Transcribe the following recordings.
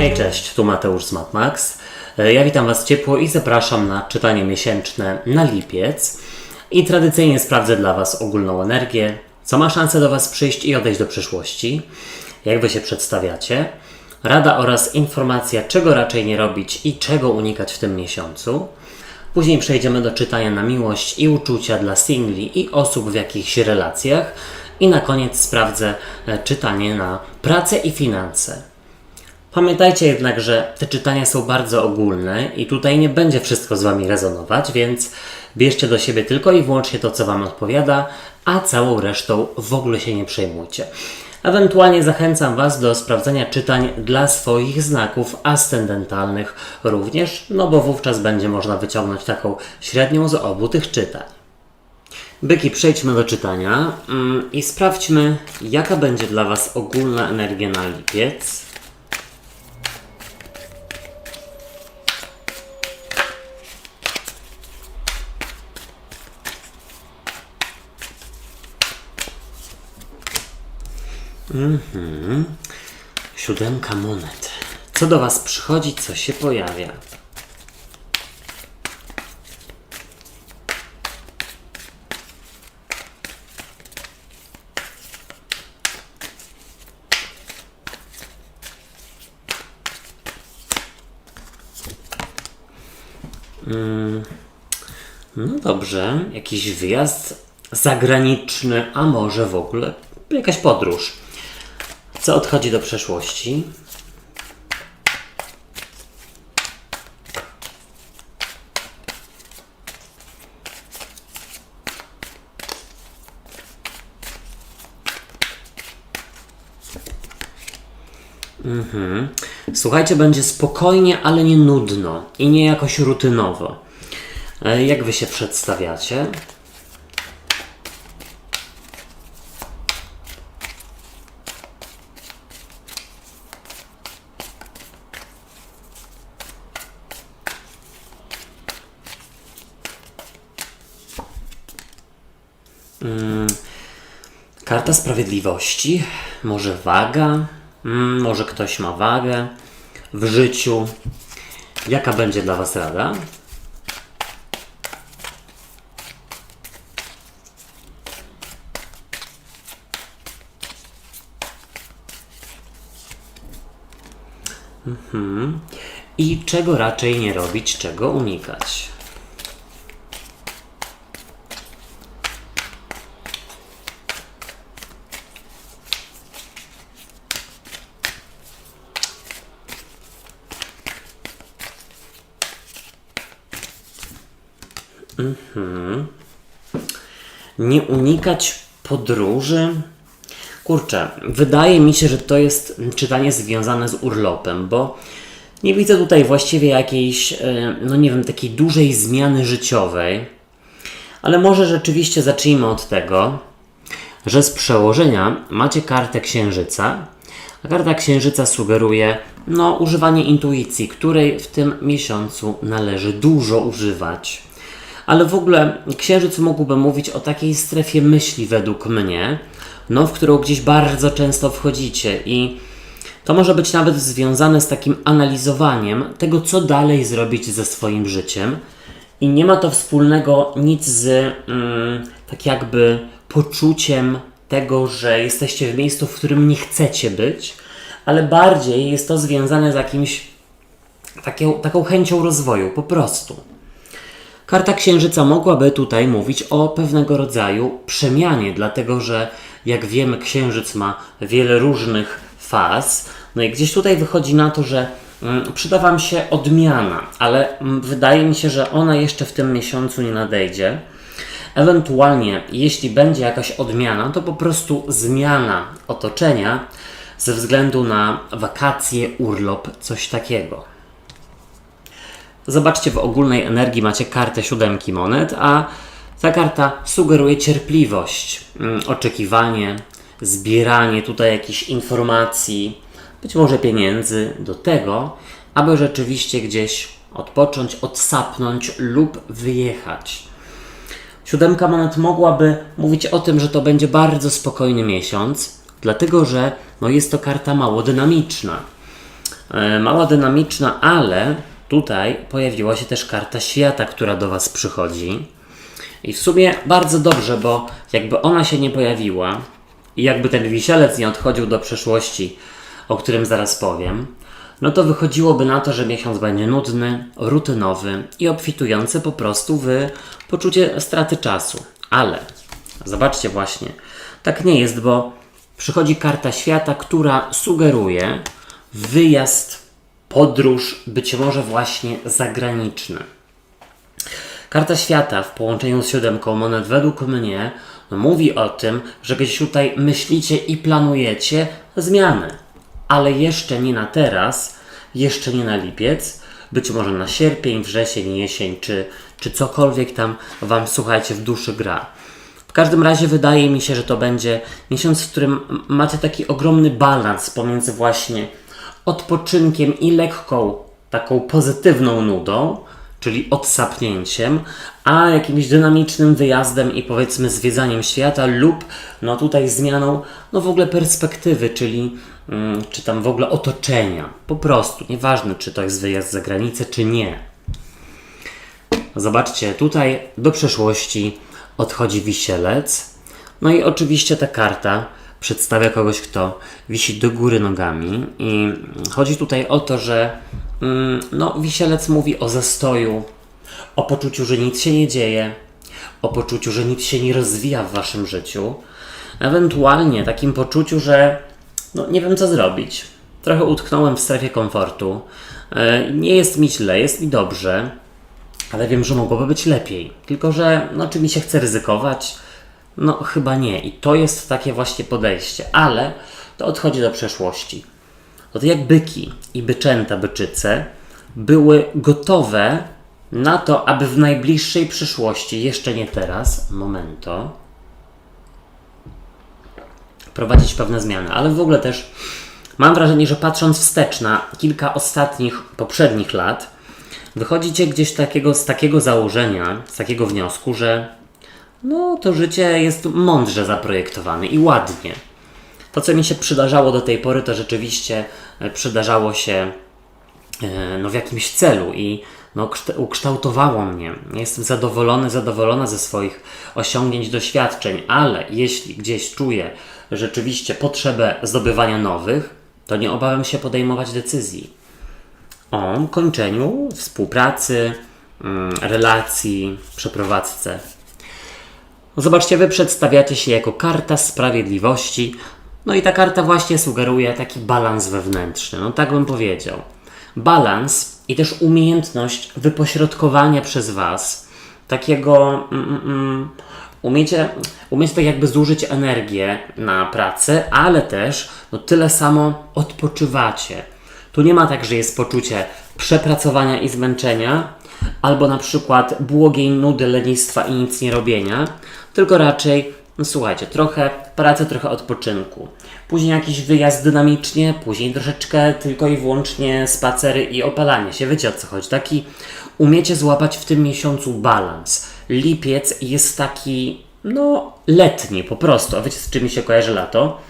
Hej, cześć, tu Mateusz z MatMax. Ja witam Was ciepło i zapraszam na czytanie miesięczne na lipiec. I tradycyjnie sprawdzę dla Was ogólną energię, co ma szansę do Was przyjść i odejść do przyszłości, jak Wy się przedstawiacie, rada oraz informacja, czego raczej nie robić i czego unikać w tym miesiącu. Później przejdziemy do czytania na miłość i uczucia dla singli i osób w jakichś relacjach. I na koniec sprawdzę czytanie na pracę i finanse. Pamiętajcie jednak, że te czytania są bardzo ogólne i tutaj nie będzie wszystko z Wami rezonować, więc bierzcie do siebie tylko i wyłącznie to, co Wam odpowiada, a całą resztą w ogóle się nie przejmujcie. Ewentualnie zachęcam Was do sprawdzenia czytań dla swoich znaków ascendentalnych również, no bo wówczas będzie można wyciągnąć taką średnią z obu tych czytań. Byki, przejdźmy do czytania i sprawdźmy, jaka będzie dla Was ogólna energia na lipiec. Siódemka monet. Co do Was przychodzi, co się pojawia? No dobrze, jakiś wyjazd zagraniczny, a może w ogóle jakaś podróż. Co odchodzi do przeszłości? Słuchajcie, będzie spokojnie, ale nie nudno i nie jakoś rutynowo. Jak Wy się przedstawiacie? Karta sprawiedliwości, może waga, może ktoś ma wagę w życiu. Jaka będzie dla Was rada? I czego raczej nie robić, czego unikać? Nie unikać podróży? Kurczę, wydaje mi się, że to jest czytanie związane z urlopem, bo nie widzę tutaj właściwie jakiejś, no nie wiem, takiej dużej zmiany życiowej. Ale może rzeczywiście zacznijmy od tego, że z przełożenia macie kartę Księżyca, a karta Księżyca sugeruje używanie intuicji, której w tym miesiącu należy dużo używać. Ale w ogóle Księżyc mógłby mówić o takiej strefie myśli według mnie, w którą gdzieś bardzo często wchodzicie i to może być nawet związane z takim analizowaniem tego, co dalej zrobić ze swoim życiem i nie ma to wspólnego nic z tak jakby poczuciem tego, że jesteście w miejscu, w którym nie chcecie być, ale bardziej jest to związane z jakimś taką chęcią rozwoju, po prostu. Karta Księżyca mogłaby tutaj mówić o pewnego rodzaju przemianie, dlatego że jak wiemy, Księżyc ma wiele różnych faz. No i gdzieś tutaj wychodzi na to, że przyda Wam się odmiana, ale wydaje mi się, że ona jeszcze w tym miesiącu nie nadejdzie. Ewentualnie, jeśli będzie jakaś odmiana, to po prostu zmiana otoczenia ze względu na wakacje, urlop, coś takiego. Zobaczcie, w ogólnej energii macie kartę siódemki monet, a ta karta sugeruje cierpliwość, oczekiwanie, zbieranie tutaj jakichś informacji, być może pieniędzy do tego, aby rzeczywiście gdzieś odpocząć, odsapnąć lub wyjechać. Siódemka monet mogłaby mówić o tym, że to będzie bardzo spokojny miesiąc, dlatego że jest to karta mało dynamiczna. mała dynamiczna, ale tutaj pojawiła się też karta świata, która do Was przychodzi. I w sumie bardzo dobrze, bo jakby ona się nie pojawiła i jakby ten wisielec nie odchodził do przeszłości, o którym zaraz powiem, no to wychodziłoby na to, że miesiąc będzie nudny, rutynowy i obfitujący po prostu w poczucie straty czasu. Ale zobaczcie właśnie, tak nie jest, bo przychodzi karta świata, która sugeruje wyjazd, podróż, być może właśnie zagraniczny. Karta świata w połączeniu z 7 monet według mnie mówi o tym, że gdzieś tutaj myślicie i planujecie zmiany, ale jeszcze nie na teraz, jeszcze nie na lipiec, być może na sierpień, wrzesień, jesień, czy cokolwiek tam Wam, słuchajcie, w duszy gra. W każdym razie wydaje mi się, że to będzie miesiąc, w którym macie taki ogromny balans pomiędzy właśnie odpoczynkiem i lekką, taką pozytywną nudą, czyli odsapnięciem, a jakimś dynamicznym wyjazdem i powiedzmy zwiedzaniem świata lub no tutaj zmianą no w ogóle perspektywy, czyli czy tam w ogóle otoczenia. Po prostu, nieważne czy to jest wyjazd za granicę, czy nie. Zobaczcie, tutaj do przeszłości odchodzi wisielec. No i oczywiście ta karta przedstawia kogoś, kto wisi do góry nogami i chodzi tutaj o to, że no, wisielec mówi o zastoju, o poczuciu, że nic się nie dzieje, o poczuciu, że nic się nie rozwija w Waszym życiu, ewentualnie takim poczuciu, że no, nie wiem co zrobić. Trochę utknąłem w strefie komfortu, nie jest mi źle, jest mi dobrze, ale wiem, że mogłoby być lepiej. Tylko że no, czy mi się chce ryzykować? No chyba nie. I to jest takie właśnie podejście. Ale to odchodzi do przeszłości. No to jak byki i byczęta, byczyce były gotowe na to, aby w najbliższej przyszłości, jeszcze nie teraz, momento, prowadzić pewne zmiany. Ale w ogóle też mam wrażenie, że patrząc wstecz na kilka ostatnich, poprzednich lat, wychodzicie gdzieś z takiego założenia, z takiego wniosku, że no to życie jest mądrze zaprojektowane i ładnie. To, co mi się przydarzało do tej pory, to rzeczywiście przydarzało się no, w jakimś celu i no, ukształtowało mnie. Jestem zadowolona ze swoich osiągnięć, doświadczeń, ale jeśli gdzieś czuję rzeczywiście potrzebę zdobywania nowych, to nie obawiam się podejmować decyzji o kończeniu współpracy, relacji, przeprowadzce. Zobaczcie, Wy przedstawiacie się jako karta sprawiedliwości, no i ta karta właśnie sugeruje taki balans wewnętrzny, no tak bym powiedział. Balans i też umiejętność wypośrodkowania przez Was takiego, umiecie tak jakby zużyć energię na pracę, ale też no tyle samo odpoczywacie. Tu nie ma tak, że jest poczucie przepracowania i zmęczenia, albo na przykład błogiej nudy, lenistwa i nic nie robienia, tylko raczej, no słuchajcie, trochę pracy, trochę odpoczynku. Później jakiś wyjazd dynamicznie, później troszeczkę tylko i wyłącznie spacery i opalanie się. Wiecie o co chodzi? Taki umiecie złapać w tym miesiącu balans. Lipiec jest taki, no, letni po prostu. A wiecie, z czym mi się kojarzy lato?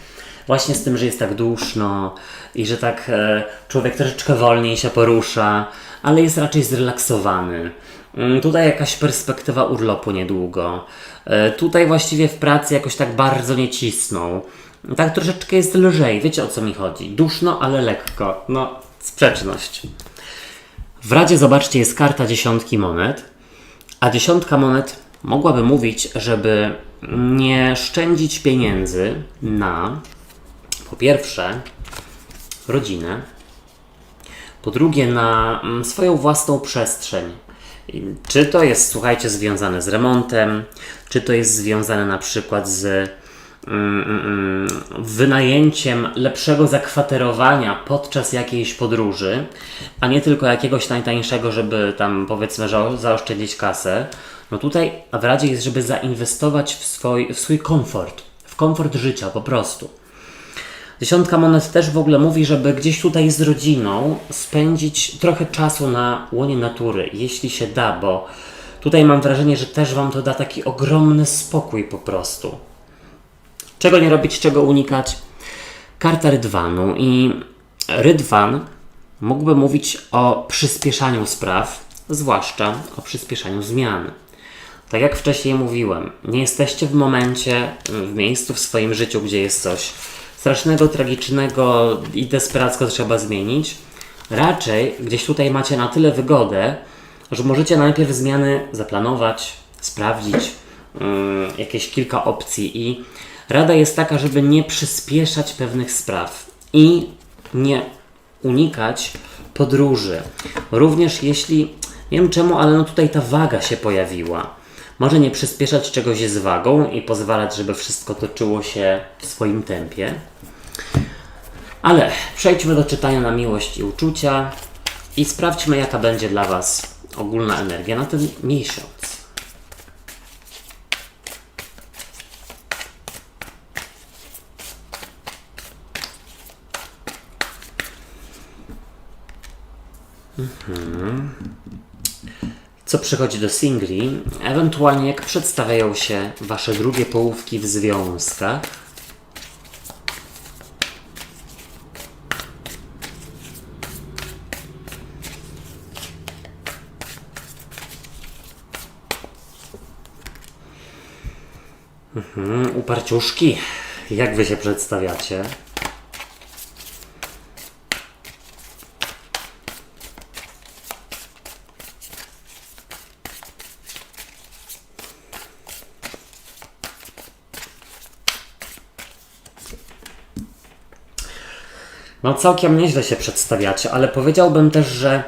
Właśnie z tym, że jest tak duszno i że tak człowiek troszeczkę wolniej się porusza, ale jest raczej zrelaksowany. Tutaj jakaś perspektywa urlopu niedługo. Tutaj właściwie w pracy jakoś tak bardzo nie cisną. Tak troszeczkę jest lżej, wiecie o co mi chodzi. Duszno, ale lekko. No, sprzeczność. W Radzie, zobaczcie, jest karta 10 monet, a 10 monet mogłaby mówić, żeby nie szczędzić pieniędzy na, po pierwsze, rodzinę, po drugie, na swoją własną przestrzeń. Czy to jest, słuchajcie, związane z remontem, czy to jest związane na przykład z wynajęciem lepszego zakwaterowania podczas jakiejś podróży, a nie tylko jakiegoś najtańszego, żeby tam powiedzmy zaoszczędzić kasę. No tutaj w Radzie jest, żeby zainwestować w swój komfort, w komfort życia po prostu. 10 monet też w ogóle mówi, żeby gdzieś tutaj z rodziną spędzić trochę czasu na łonie natury, jeśli się da, bo tutaj mam wrażenie, że też Wam to da taki ogromny spokój po prostu. Czego nie robić, czego unikać? Karta Rydwanu i Rydwan mógłby mówić o przyspieszaniu spraw, zwłaszcza o przyspieszaniu zmian. Tak jak wcześniej mówiłem, nie jesteście w momencie, w miejscu w swoim życiu, gdzie jest coś strasznego, tragicznego i desperacko trzeba zmienić. Raczej gdzieś tutaj macie na tyle wygodę, że możecie najpierw zmiany zaplanować, sprawdzić, jakieś kilka opcji i rada jest taka, żeby nie przyspieszać pewnych spraw i nie unikać podróży. Również jeśli, nie wiem czemu, ale no tutaj ta waga się pojawiła. Może nie przyspieszać czegoś z wagą i pozwalać, żeby wszystko toczyło się w swoim tempie. Ale przejdźmy do czytania na miłość i uczucia i sprawdźmy, jaka będzie dla Was ogólna energia na ten miesiąc. Co przychodzi do singli, ewentualnie jak przedstawiają się Wasze drugie połówki w związkach. Uparciuszki, jak Wy się przedstawiacie? No całkiem nieźle się przedstawiacie, ale powiedziałbym też, że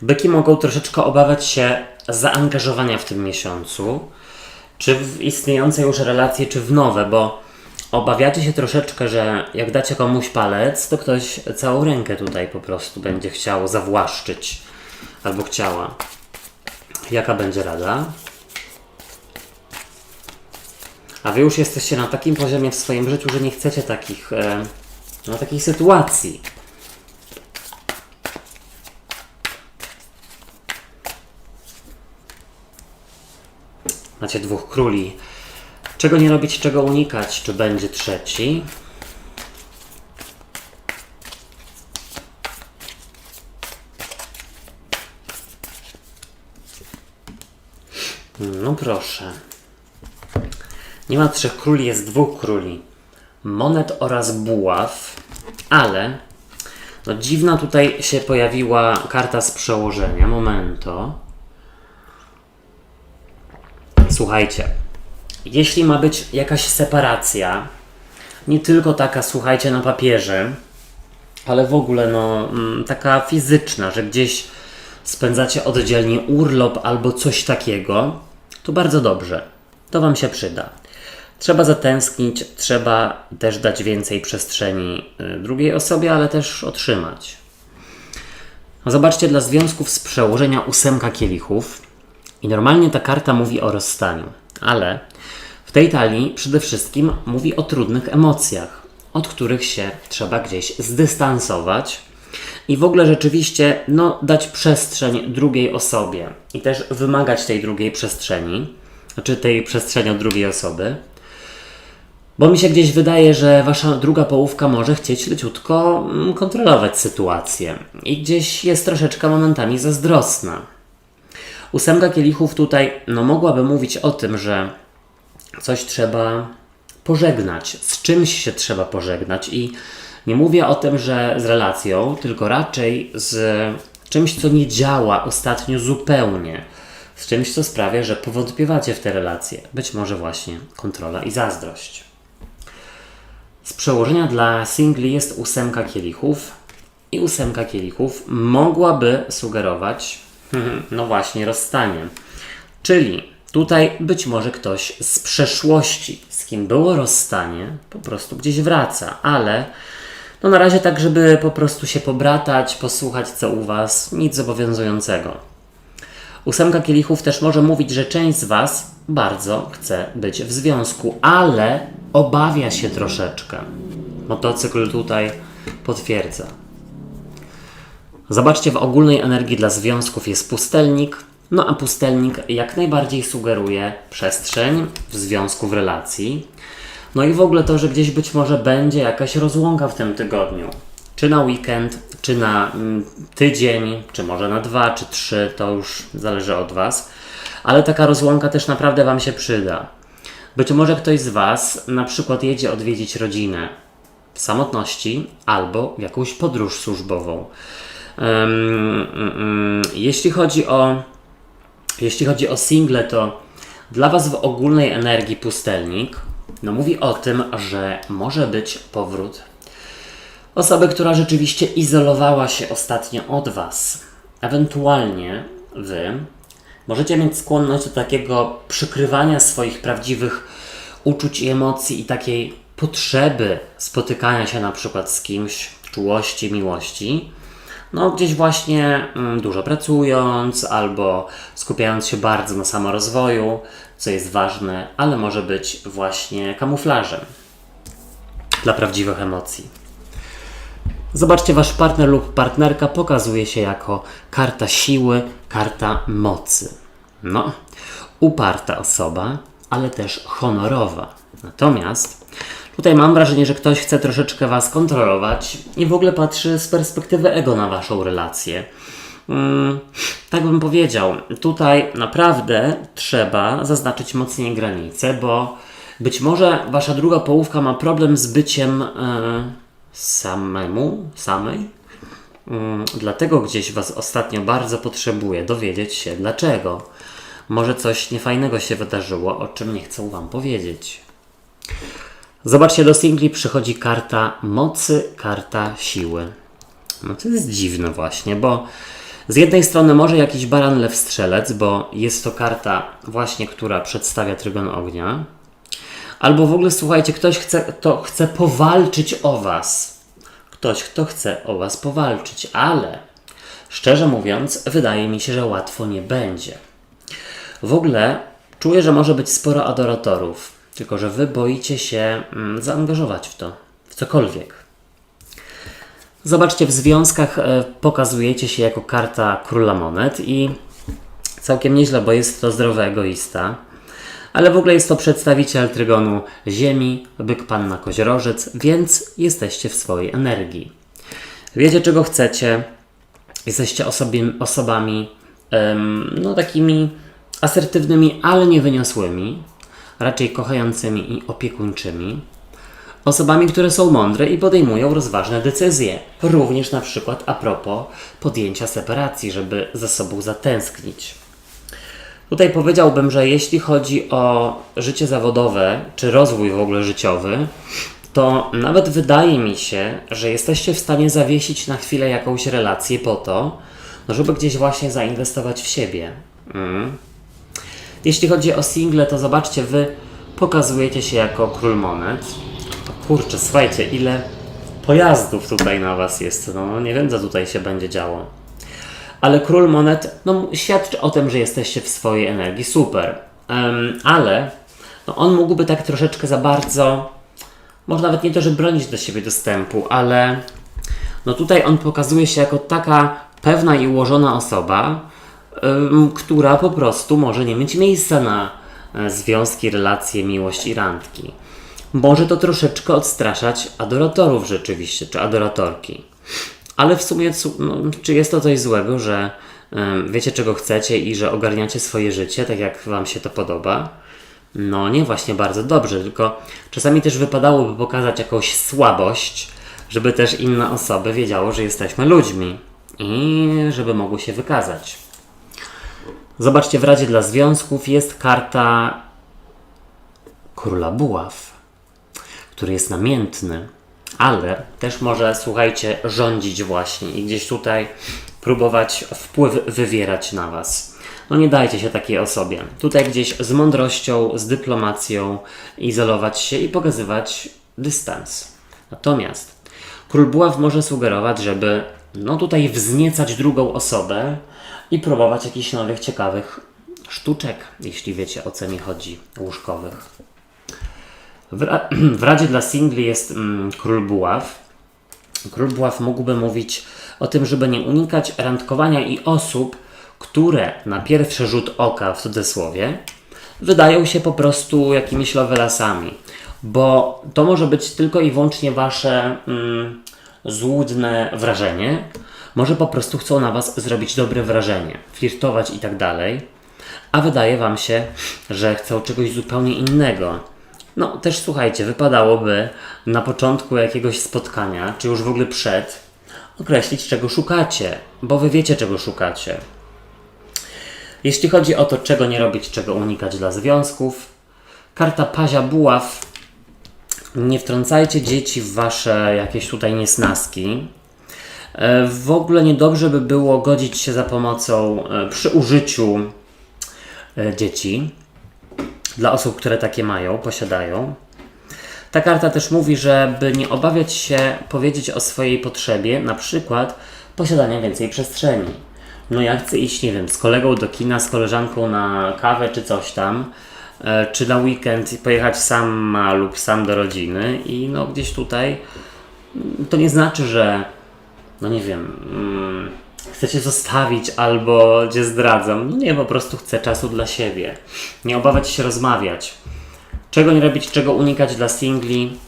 byki mogą troszeczkę obawiać się zaangażowania w tym miesiącu, czy w istniejące już relacje, czy w nowe, bo obawiacie się troszeczkę, że jak dacie komuś palec, to ktoś całą rękę tutaj po prostu będzie chciał zawłaszczyć, albo chciała. Jaka będzie rada? A Wy już jesteście na takim poziomie w swoim życiu, że nie chcecie takich sytuacji. Macie dwóch króli. Czego nie robić, czego unikać? Czy będzie trzeci? No proszę. Nie ma trzech króli, jest dwóch króli. Monet oraz buław, ale no dziwna tutaj się pojawiła karta z przełożenia. Momento. Słuchajcie, jeśli ma być jakaś separacja, nie tylko taka, słuchajcie, na papierze, ale w ogóle taka fizyczna, że gdzieś spędzacie oddzielnie urlop albo coś takiego, to bardzo dobrze. To Wam się przyda. Trzeba zatęsknić, trzeba też dać więcej przestrzeni drugiej osobie, ale też otrzymać. No zobaczcie, dla związków z przełożenia 8 kielichów i normalnie ta karta mówi o rozstaniu, ale w tej talii przede wszystkim mówi o trudnych emocjach, od których się trzeba gdzieś zdystansować i w ogóle rzeczywiście dać przestrzeń drugiej osobie i też wymagać tej drugiej przestrzeni, znaczy tej przestrzeni od drugiej osoby. Bo mi się gdzieś wydaje, że Wasza druga połówka może chcieć leciutko kontrolować sytuację i gdzieś jest troszeczkę momentami zazdrosna. 8 kielichów tutaj mogłaby mówić o tym, że coś trzeba pożegnać, z czymś się trzeba pożegnać i nie mówię o tym, że z relacją, tylko raczej z czymś, co nie działa ostatnio zupełnie, z czymś, co sprawia, że powątpiewacie w te relacje. Być może właśnie kontrola i zazdrość. Z przełożenia dla singli jest 8 kielichów i 8 kielichów mogłaby sugerować, no właśnie, rozstanie. Czyli tutaj być może ktoś z przeszłości, z kim było rozstanie, po prostu gdzieś wraca, ale na razie tak, żeby po prostu się pobratać, posłuchać co u Was, nic zobowiązującego. 8 kielichów też może mówić, że część z Was bardzo chce być w związku, ale obawia się troszeczkę. Motocykl tutaj potwierdza. Zobaczcie, w ogólnej energii dla związków jest pustelnik, a pustelnik jak najbardziej sugeruje przestrzeń w związku, w relacji. I w ogóle to, że gdzieś być może będzie jakaś rozłąka w tym tygodniu. czy na weekend, czy na tydzień, czy może na 2, czy 3, to już zależy od Was. Ale taka rozłąka też naprawdę Wam się przyda. Być może ktoś z Was na przykład jedzie odwiedzić rodzinę w samotności albo w jakąś podróż służbową. Jeśli chodzi o single, to dla Was w ogólnej energii pustelnik mówi o tym, że może być powrót osoby, która rzeczywiście izolowała się ostatnio od Was. Ewentualnie Wy możecie mieć skłonność do takiego przykrywania swoich prawdziwych uczuć i emocji i takiej potrzeby spotykania się na przykład z kimś, czułości, miłości. Gdzieś właśnie dużo pracując albo skupiając się bardzo na samorozwoju, co jest ważne, ale może być właśnie kamuflażem dla prawdziwych emocji. Zobaczcie, Wasz partner lub partnerka pokazuje się jako karta siły, karta mocy. Uparta osoba, ale też honorowa. Natomiast tutaj mam wrażenie, że ktoś chce troszeczkę Was kontrolować i w ogóle patrzy z perspektywy ego na Waszą relację. Tak bym powiedział, tutaj naprawdę trzeba zaznaczyć mocniej granice, bo być może Wasza druga połówka ma problem z byciem samej. Dlatego gdzieś Was ostatnio bardzo potrzebuje dowiedzieć się dlaczego. Może coś niefajnego się wydarzyło, o czym nie chcę Wam powiedzieć. Zobaczcie, do singli przychodzi karta mocy, karta siły. To jest dziwne właśnie, bo z jednej strony może jakiś baran, lew, strzelec, bo jest to karta właśnie, która przedstawia trygon ognia. Albo w ogóle, słuchajcie, ktoś chce powalczyć o Was. Ktoś, kto chce o Was powalczyć, ale szczerze mówiąc, wydaje mi się, że łatwo nie będzie. W ogóle czuję, że może być sporo adoratorów, tylko że Wy boicie się zaangażować w to, w cokolwiek. Zobaczcie, w związkach pokazujecie się jako karta króla monet i całkiem nieźle, bo jest to zdrowy egoista, ale w ogóle jest to przedstawiciel trygonu Ziemi, byk, panna, koziorożec, więc jesteście w swojej energii. Wiecie, czego chcecie, jesteście osobami takimi asertywnymi, ale niewyniosłymi, raczej kochającymi i opiekuńczymi. Osobami, które są mądre i podejmują rozważne decyzje. Również na przykład a propos podjęcia separacji, żeby ze sobą zatęsknić. Tutaj powiedziałbym, że jeśli chodzi o życie zawodowe, czy rozwój w ogóle życiowy, to nawet wydaje mi się, że jesteście w stanie zawiesić na chwilę jakąś relację po to, żeby gdzieś właśnie zainwestować w siebie. Jeśli chodzi o single, to zobaczcie, Wy pokazujecie się jako król monet. Kurczę, słuchajcie, ile pojazdów tutaj na Was jest. Nie wiem, co tutaj się będzie działo. Ale król monet świadczy o tym, że jesteście w swojej energii. Super. Ale on mógłby tak troszeczkę za bardzo, może nawet nie to, że bronić do siebie dostępu, ale tutaj on pokazuje się jako taka pewna i ułożona osoba, która po prostu może nie mieć miejsca na związki, relacje, miłość i randki. Może to troszeczkę odstraszać adoratorów rzeczywiście, czy adoratorki. Ale w sumie, czy jest to coś złego, że wiecie, czego chcecie i że ogarniacie swoje życie tak, jak Wam się to podoba? Nie, właśnie bardzo dobrze, tylko czasami też wypadałoby pokazać jakąś słabość, żeby też inne osoby wiedziały, że jesteśmy ludźmi i żeby mogły się wykazać. Zobaczcie, w Radzie dla Związków jest karta Króla Buław, który jest namiętny, ale też może, słuchajcie, rządzić właśnie i gdzieś tutaj próbować wpływ wywierać na Was. Nie dajcie się takiej osobie. Tutaj gdzieś z mądrością, z dyplomacją izolować się i pokazywać dystans. Natomiast Król Buław może sugerować, żeby tutaj wzniecać drugą osobę i próbować jakichś nowych, ciekawych sztuczek, jeśli wiecie, o co mi chodzi, łóżkowych. W Radzie dla Singli jest Król Buław. Król Buław mógłby mówić o tym, żeby nie unikać randkowania i osób, które na pierwszy rzut oka, w cudzysłowie, wydają się po prostu jakimiś lovelasami. Bo to może być tylko i wyłącznie Wasze złudne wrażenie, może po prostu chcą na Was zrobić dobre wrażenie, flirtować i tak dalej, a wydaje Wam się, że chcą czegoś zupełnie innego. No też słuchajcie, wypadałoby na początku jakiegoś spotkania, czy już w ogóle przed, określić czego szukacie, bo Wy wiecie czego szukacie. Jeśli chodzi o to, czego nie robić, czego unikać dla związków, karta Pazia Buław. Nie wtrącajcie dzieci w Wasze jakieś tutaj niesnaski. W ogóle niedobrze by było godzić się za pomocą przy użyciu dzieci dla osób, które takie mają, posiadają. Ta karta też mówi, żeby nie obawiać się powiedzieć o swojej potrzebie, na przykład posiadania więcej przestrzeni. No ja chcę iść, nie wiem, z kolegą do kina, z koleżanką na kawę czy coś tam, czy na weekend pojechać sama lub sam do rodziny i no gdzieś tutaj to nie znaczy, że no nie wiem, chcę Cię zostawić albo Cię zdradzam. No nie, po prostu chcę czasu dla siebie. Nie obawiać się rozmawiać. Czego nie robić, czego unikać dla singli.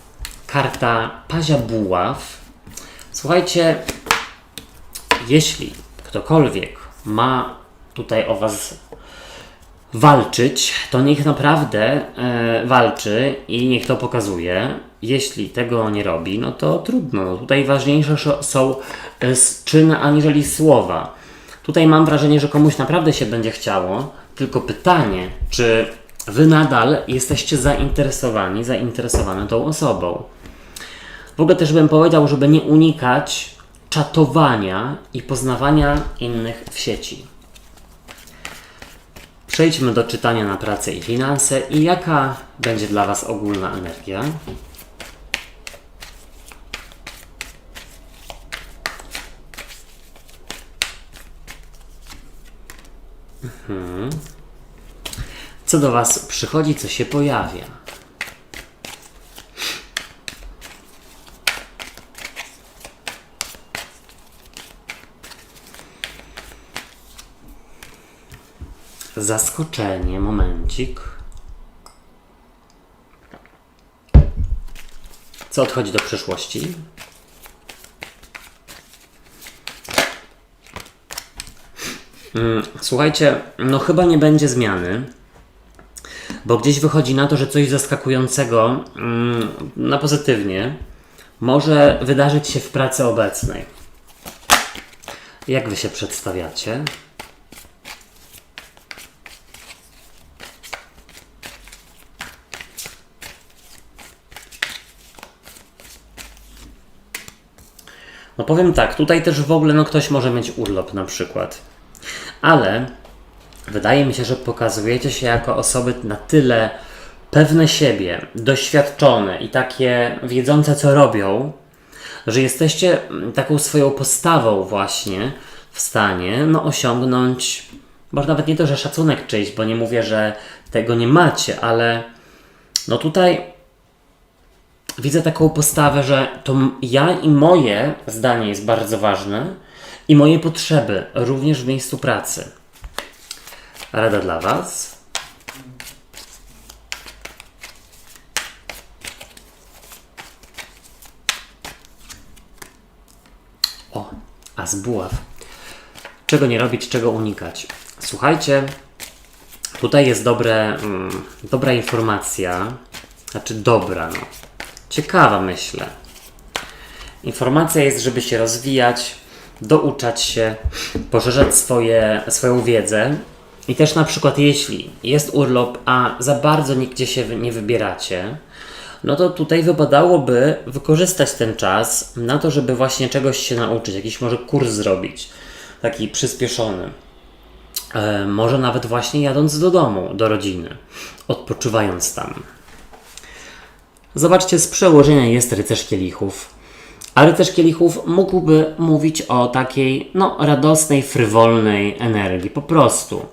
Karta Pazia Buław. Słuchajcie, jeśli ktokolwiek ma tutaj o Was walczyć, to niech naprawdę walczy i niech to pokazuje. Jeśli tego nie robi, no to trudno. No tutaj ważniejsze są czyny aniżeli słowa. Tutaj mam wrażenie, że komuś naprawdę się będzie chciało, tylko pytanie, czy Wy nadal jesteście zainteresowane tą osobą. W ogóle też bym powiedział, żeby nie unikać czatowania i poznawania innych w sieci. Przejdźmy do czytania na pracę i finanse i jaka będzie dla Was ogólna energia. Co do Was przychodzi, co się pojawia. Zaskoczenie, momencik. Co odchodzi do przyszłości? Słuchajcie, no chyba nie będzie zmiany, bo gdzieś wychodzi na to, że coś zaskakującego na pozytywnie może wydarzyć się w pracy obecnej. Jak Wy się przedstawiacie? No powiem tak, tutaj też w ogóle ktoś może mieć urlop na przykład. Ale wydaje mi się, że pokazujecie się jako osoby na tyle pewne siebie, doświadczone i takie wiedzące co robią, że jesteście taką swoją postawą właśnie w stanie osiągnąć, może nawet nie to, że szacunek czyjś, bo nie mówię, że tego nie macie, ale no tutaj widzę taką postawę, że to ja i moje zdanie jest bardzo ważne i moje potrzeby również w miejscu pracy. Rada dla Was. O, as buław. Czego nie robić, czego unikać. Słuchajcie, tutaj jest dobra informacja. Znaczy dobra, ciekawa myślę. Informacja jest, żeby się rozwijać, douczać się, poszerzać swoją wiedzę i też na przykład jeśli jest urlop, a za bardzo nigdzie się nie wybieracie, no to tutaj wypadałoby wykorzystać ten czas na to, żeby właśnie czegoś się nauczyć, jakiś może kurs zrobić, taki przyspieszony. Może nawet właśnie jadąc do domu, do rodziny, odpoczywając tam. Zobaczcie, z przełożenia jest rycerz kielichów. A rycerz kielichów mógłby mówić o takiej, radosnej, frywolnej energii. Po prostu.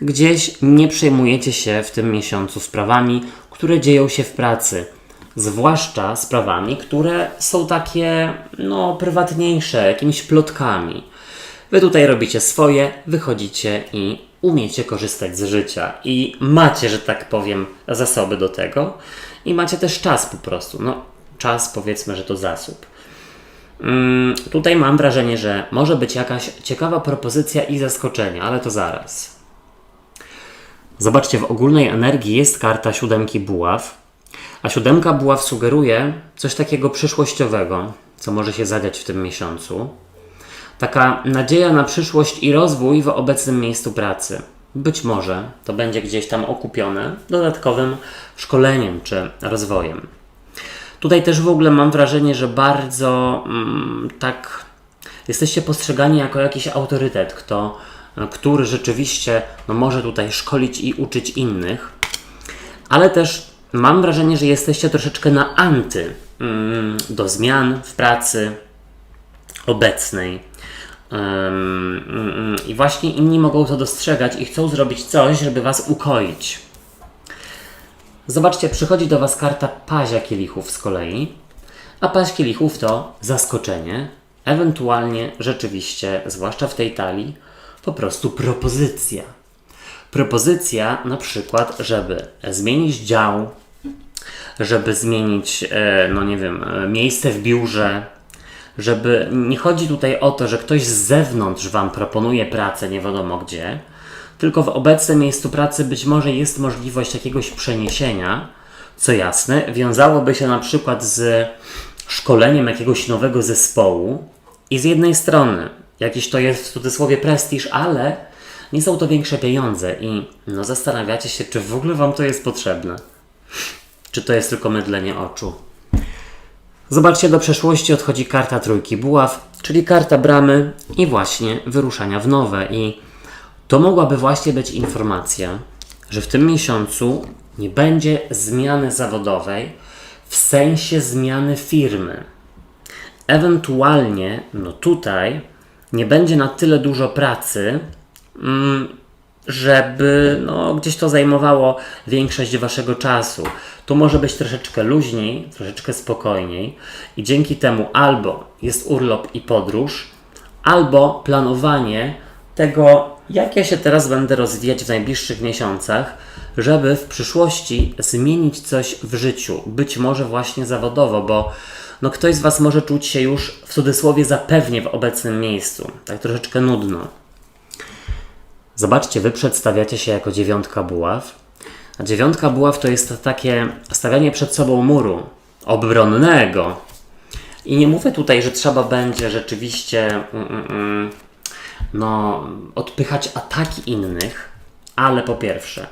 Gdzieś nie przejmujecie się w tym miesiącu sprawami, które dzieją się w pracy. Zwłaszcza sprawami, które są takie, prywatniejsze, jakimiś plotkami. Wy tutaj robicie swoje, wychodzicie i umiecie korzystać z życia. I macie, że tak powiem, zasoby do tego. I macie też czas po prostu. Czas, powiedzmy, że to zasób. Tutaj mam wrażenie, że może być jakaś ciekawa propozycja i zaskoczenie, ale to zaraz. Zobaczcie, w ogólnej energii jest karta 7 buław, a 7 buław sugeruje coś takiego przyszłościowego, co może się zadziać w tym miesiącu. Taka nadzieja na przyszłość i rozwój w obecnym miejscu pracy. Być może to będzie gdzieś tam okupione dodatkowym szkoleniem czy rozwojem. Tutaj też w ogóle mam wrażenie, że bardzo tak jesteście postrzegani jako jakiś autorytet, który rzeczywiście może tutaj szkolić i uczyć innych, ale też mam wrażenie, że jesteście troszeczkę na anty do zmian w pracy obecnej. I właśnie inni mogą to dostrzegać i chcą zrobić coś, żeby was ukoić. Zobaczcie, przychodzi do was karta Pazia Kielichów z kolei, a Paź Kielichów to zaskoczenie, ewentualnie rzeczywiście, zwłaszcza w tej talii, po prostu propozycja. Propozycja na przykład, żeby zmienić dział, żeby zmienić, miejsce w biurze, żeby nie chodzi tutaj o to, że ktoś z zewnątrz wam proponuje pracę nie wiadomo gdzie, tylko w obecnym miejscu pracy być może jest możliwość jakiegoś przeniesienia, co jasne, wiązałoby się na przykład z szkoleniem jakiegoś nowego zespołu i z jednej strony jakiś to jest w cudzysłowie prestiż, ale nie są to większe pieniądze i zastanawiacie się, czy w ogóle wam to jest potrzebne. Czy to jest tylko mydlenie oczu. Zobaczcie, do przeszłości odchodzi karta Trójki Buław, czyli karta bramy i właśnie wyruszania w nowe. I to mogłaby właśnie być informacja, że w tym miesiącu nie będzie zmiany zawodowej w sensie zmiany firmy. Ewentualnie, tutaj nie będzie na tyle dużo pracy, żeby gdzieś to zajmowało większość waszego czasu. Tu może być troszeczkę luźniej, troszeczkę spokojniej i dzięki temu albo jest urlop i podróż, albo planowanie tego, jak ja się teraz będę rozwijać w najbliższych miesiącach, żeby w przyszłości zmienić coś w życiu, być może właśnie zawodowo, bo ktoś z was może czuć się już w cudzysłowie zapewnie w obecnym miejscu, tak troszeczkę nudno. Zobaczcie, wy przedstawiacie się jako 9 buław, a 9 buław to jest takie stawianie przed sobą muru obronnego. I nie mówię tutaj, że trzeba będzie rzeczywiście odpychać ataki innych, ale po pierwsze,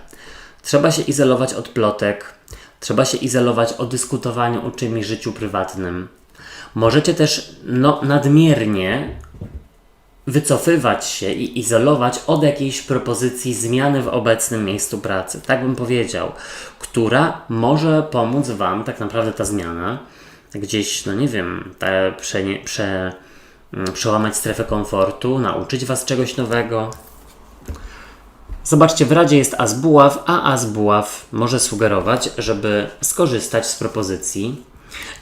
trzeba się izolować od plotek, trzeba się izolować od dyskutowania o czymś życiu prywatnym. Możecie też nadmiernie wycofywać się i izolować od jakiejś propozycji zmiany w obecnym miejscu pracy, tak bym powiedział, która może pomóc wam, tak naprawdę ta zmiana, gdzieś, przełamać strefę komfortu, nauczyć was czegoś nowego. Zobaczcie, w Radzie jest As Buław, a As Buław może sugerować, żeby skorzystać z propozycji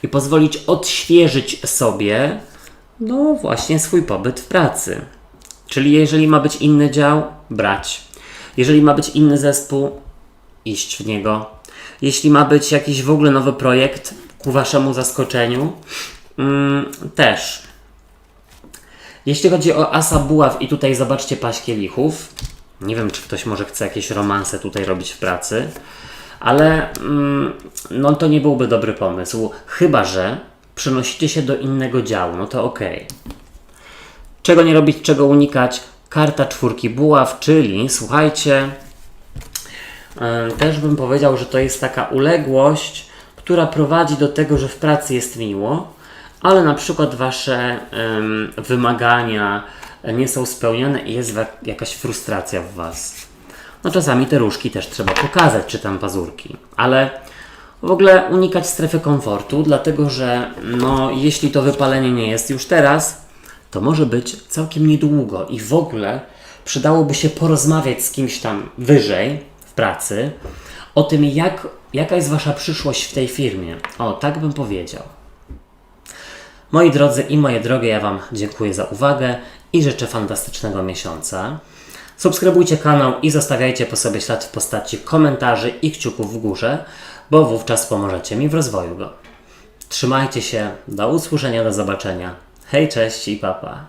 i pozwolić odświeżyć sobie właśnie swój pobyt w pracy. Czyli jeżeli ma być inny dział, brać. Jeżeli ma być inny zespół, iść w niego. Jeśli ma być jakiś w ogóle nowy projekt, ku waszemu zaskoczeniu, też. Jeśli chodzi o Asa Buław i tutaj zobaczcie Paź Kielichów, nie wiem, czy ktoś może chce jakieś romanse tutaj robić w pracy, ale to nie byłby dobry pomysł, chyba że przenosicie się do innego działu, to okej. Czego nie robić, czego unikać? Karta 4 buław, czyli słuchajcie, też bym powiedział, że to jest taka uległość, która prowadzi do tego, że w pracy jest miło, ale na przykład wasze wymagania nie są spełnione i jest jakaś frustracja w was. Czasami te różki też trzeba pokazać, czy tam pazurki, ale w ogóle unikać strefy komfortu, dlatego że jeśli to wypalenie nie jest już teraz, to może być całkiem niedługo i w ogóle przydałoby się porozmawiać z kimś tam wyżej w pracy o tym, jaka jest wasza przyszłość w tej firmie. Tak bym powiedział. Moi drodzy i moje drogie, ja wam dziękuję za uwagę i życzę fantastycznego miesiąca. Subskrybujcie kanał i zostawiajcie po sobie ślad w postaci komentarzy i kciuków w górze, bo wówczas pomożecie mi w rozwoju go. Trzymajcie się, do usłyszenia, do zobaczenia. Hej, cześć i papa.